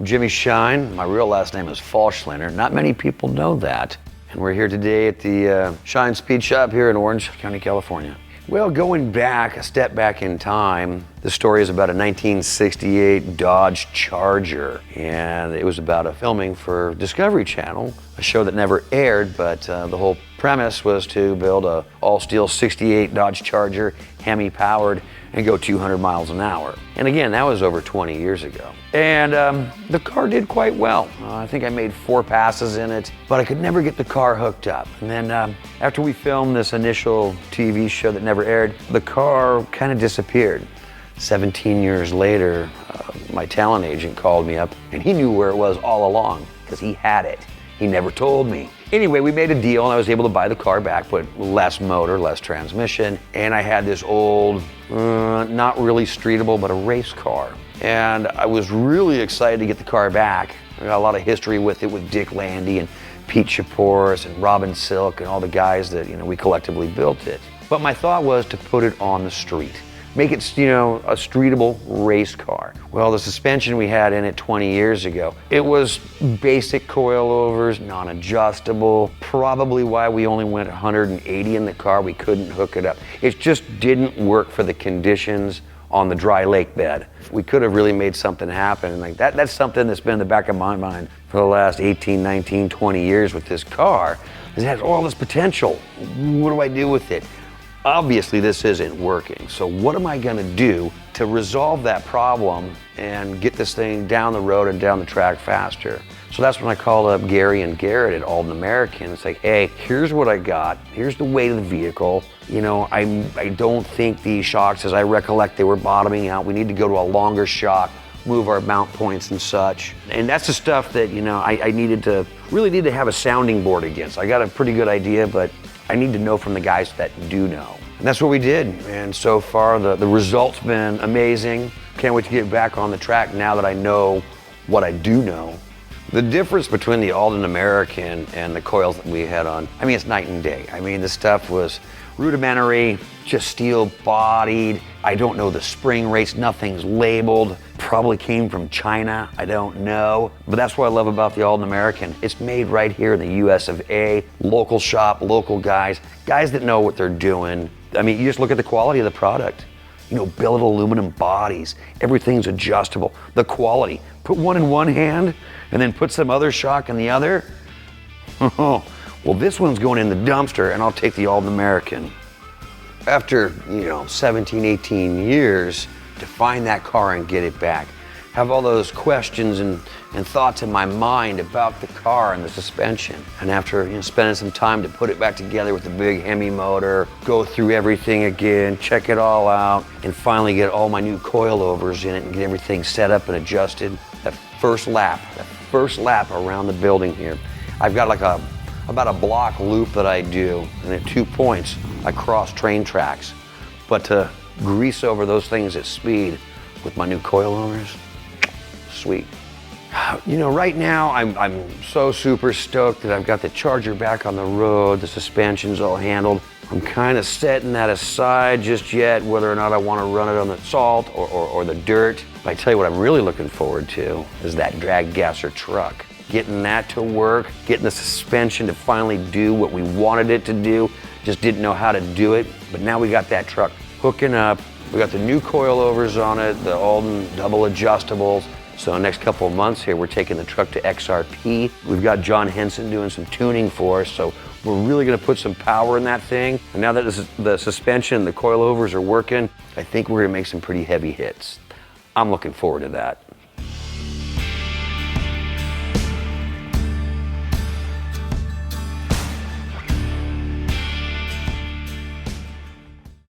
I'm Jimmy Shine. My real last name is Falschlander. Not many people know that. And we're here today at the Shine Speed Shop here in Orange County, California. Well, going back, a step back in time, the story is about a 1968 Dodge Charger. And it was about a filming for Discovery Channel, a show that never aired, but the whole premise was to build a all-steel 68 Dodge Charger, Hemi powered, and go 200 miles an hour. And again, that was over 20 years ago. And the car did quite well. I think I made 4 passes in it, but I could never get the car hooked up. And then after we filmed this initial TV show that never aired, the car kind of disappeared. 17 years later, my talent agent called me up, and he knew where it was all along, because he had it. He never told me. Anyway, we made a deal and I was able to buy the car back, but less motor, less transmission. And I had this old, not really streetable, but a race car. And I was really excited to get the car back. I got a lot of history with it with Dick Landy and Pete Shaporis and Robin Silk and all the guys that, we collectively built it. But my thought was to put it on the street. Make it, a streetable race car. Well, the suspension we had in it 20 years ago, it was basic coilovers, non-adjustable, probably why we only went 180 in the car. We couldn't hook it up. It just didn't work for the conditions on the dry lake bed. We could have really made something happen. Like that's something that's been in the back of my mind for the last 18, 19, 20 years with this car. It has all this potential. What do I do with it? Obviously, this isn't working. So what am I gonna do to resolve that problem and get this thing down the road and down the track faster? So that's when I called up Gary and Garrett at Aldan American. It's like, hey, here's what I got. Here's the weight of the vehicle. I don't think these shocks, as I recollect, they were bottoming out. We need to go to a longer shock, move our mount points and such. And that's the stuff that, I really need to have a sounding board against. I got a pretty good idea, but I need to know from the guys that do know. And that's what we did. And so far, the result's been amazing. Can't wait to get back on the track now that I know what I do know. The difference between the Aldan American and the coils that we had on, it's night and day. The stuff was rudimentary, just steel bodied. I don't know the spring rates, nothing's labeled. Probably came from China, I don't know. But that's what I love about the Aldan American. It's made right here in the US of A, local shop, local guys that know what they're doing. You just look at the quality of the product. Billet aluminum bodies, everything's adjustable. The quality, put one in one hand and then put some other shock in the other. Well, this one's going in the dumpster and I'll take the Aldan American. After, 17, 18 years to find that car and get it back, have all those questions and thoughts in my mind about the car and the suspension. And after spending some time to put it back together with the big Hemi motor, go through everything again, check it all out, and finally get all my new coilovers in it and get everything set up and adjusted. That first lap around the building here, I've got like about a block loop that I do, and at 2 points, I cross train tracks. But to grease over those things at speed with my new coilovers, sweet. Right now, I'm so super stoked that I've got the Charger back on the road, the suspension's all handled. I'm kind of setting that aside just yet, whether or not I want to run it on the salt or the dirt. But I tell you what I'm really looking forward to is that drag gasser truck. Getting that to work, getting the suspension to finally do what we wanted it to do, just didn't know how to do it. But now we got that truck hooking up. We got the new coilovers on it, the Aldan double adjustables. So next couple of months here, we're taking the truck to XRP. We've got John Henson doing some tuning for us, so we're really gonna put some power in that thing. And now that the suspension and the coilovers are working, I think we're gonna make some pretty heavy hits. I'm looking forward to that.